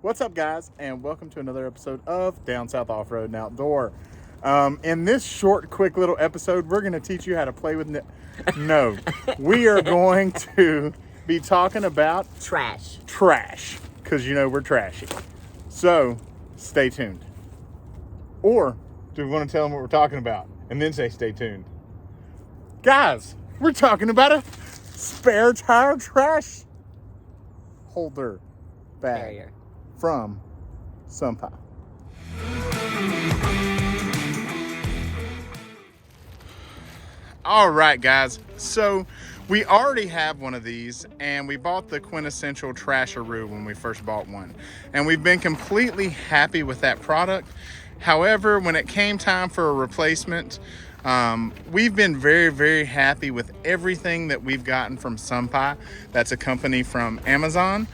What's up, guys, and welcome to another episode of Down South Off-Road and Outdoor. In this short, quick little episode, we're going to teach you how to play with... No, we are going to be talking about... Trash, because you know we're trashy. So, stay tuned. Or, do we want to tell them what we're talking about and then say stay tuned? Guys, we're talking about a spare tire trash holder bag. barrier. From SUNPIE. All right, guys. So we already have one of these, and we bought the quintessential Trasharoo when we first bought one, and we've been completely happy with that product. However, when it came time for a replacement, we've been very, very happy with everything that we've gotten from SUNPIE. That's a company from Amazon.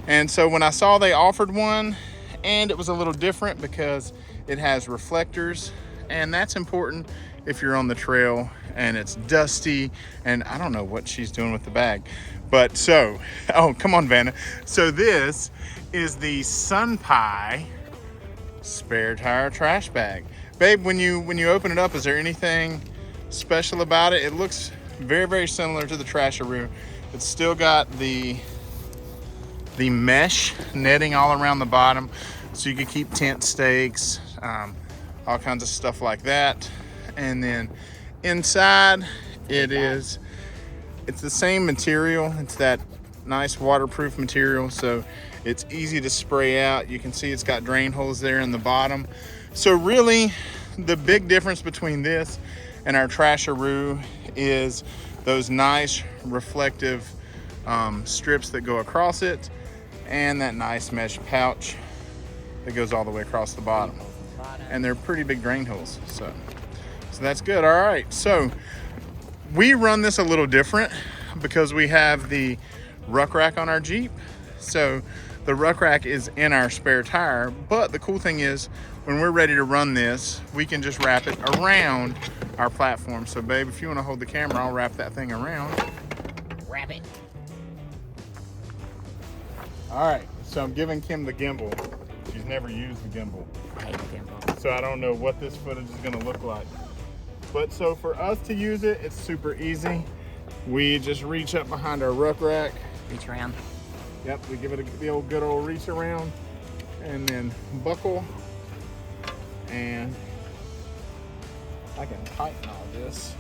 And so when I saw they offered one, and it was a little different because it has reflectors, and that's important if you're on the trail and it's dusty, and I don't know what she's doing with the bag. But so, oh, come on, Vanna. So this is the SUNPIE spare tire trash bag. Babe, when you open it up, is there anything special about it? It looks very, very similar to the Trasharoo. It's still got the mesh netting all around the bottom, so you can keep tent stakes, all kinds of stuff like that. And then inside it's the same material. It's that nice waterproof material, so it's easy to spray out. You can see it's got drain holes there in the bottom. So really the big difference between this and our Trasharoo is those nice reflective strips that go across it, and that nice mesh pouch that goes all the way across the bottom. And they're pretty big drain holes, so that's good. All right, so we run this a little different because we have the ruck rack on our Jeep. So the ruck rack is in our spare tire, but the cool thing is when we're ready to run this, we can just wrap it around our platform. So babe, if you want to hold the camera, I'll wrap that thing around. Wrap it. All right, so I'm giving Kim the gimbal. She's never used the gimbal, I hate the gimbal. so I don't know what this footage is gonna look like. But so for us to use it, it's super easy. We just reach up behind our ruck rack. Reach around. Yep, we give it the old good old reach around, and then buckle, and I can tighten all this.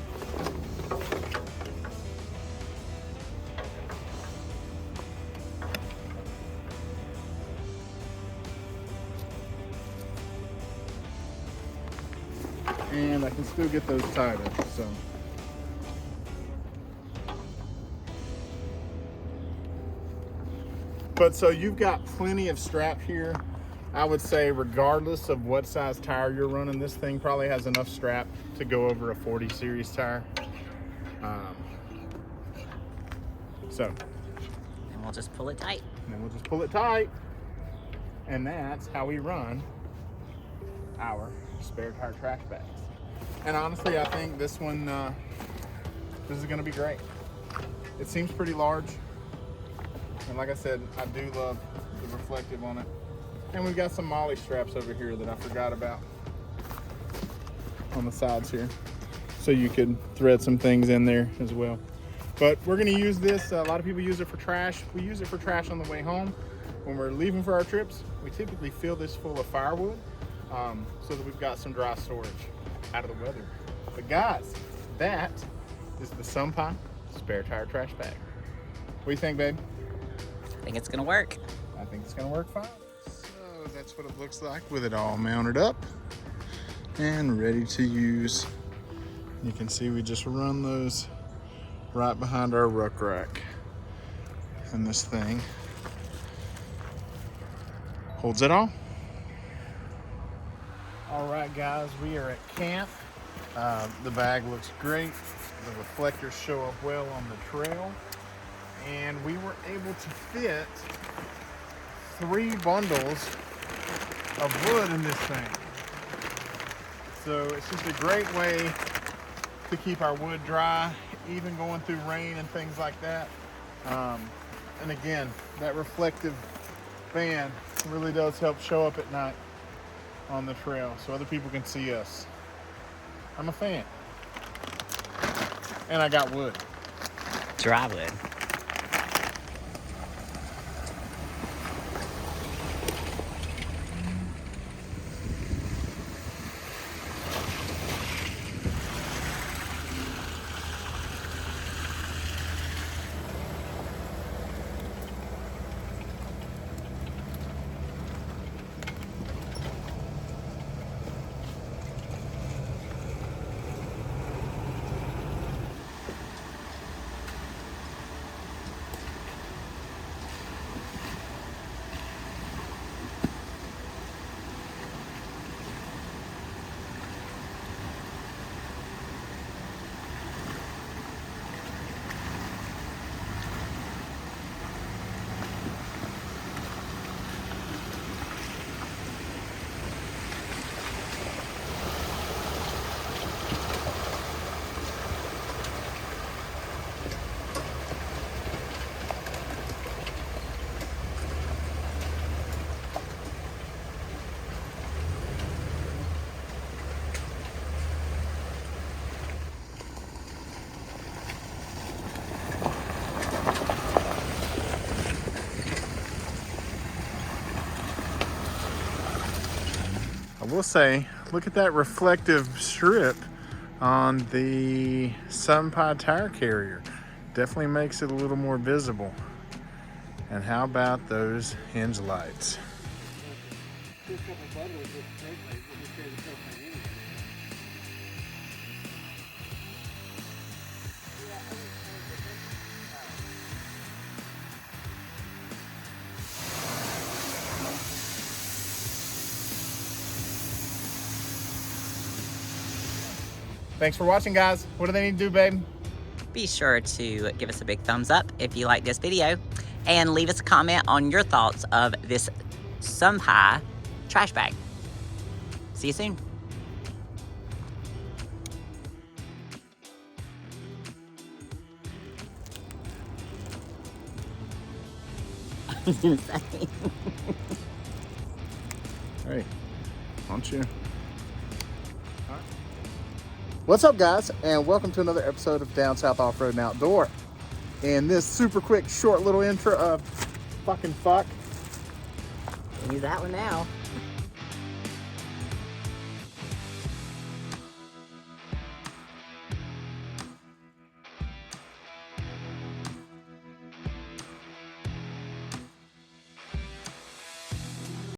And I can still get those tighter, so. But so you've got plenty of strap here. I would say regardless of what size tire you're running, this thing probably has enough strap to go over a 40 series tire. And we'll just pull it tight. And then we'll just pull it tight. And that's how we run our spare tire trash bags. And honestly, I think this one, this is gonna be great. It seems pretty large. And like I said, I do love the reflective on it. And we've got some molly straps over here that I forgot about on the sides here. So you could thread some things in there as well. But we're gonna use this, a lot of people use it for trash. We use it for trash on the way home. When we're leaving for our trips, we typically fill this full of firewood so that we've got some dry storage out of the weather. But guys, that is the SUNPIE spare tire trash bag. What do you think, babe? I think it's gonna work. I think it's gonna work fine. So that's what it looks like with it all mounted up and ready to use. You can see we just run those right behind our ruck rack. And this thing holds it all. All right, guys, we are at camp. The bag looks great. The reflectors show up well on the trail. And we were able to fit 3 bundles of wood in this thing. So it's just a great way to keep our wood dry, even going through rain and things like that. And again, that reflective fan really does help show up at night on the trail so other people can see us. I'm a fan. And I got wood. Dry wood. I will say, look at that reflective strip on the SUNPIE tire carrier. Definitely makes it a little more visible. And how about those hinge lights? Thanks for watching, guys. What do they need to do, babe? Be sure to give us a big thumbs up if you like this video and leave us a comment on your thoughts of this SUNPIE trash bag. See you soon. Hey, don't you? What's up, guys, and welcome to another episode of Down South Off-Road and Outdoor. And this super quick, short little intro of fucking fuck. Use that one now.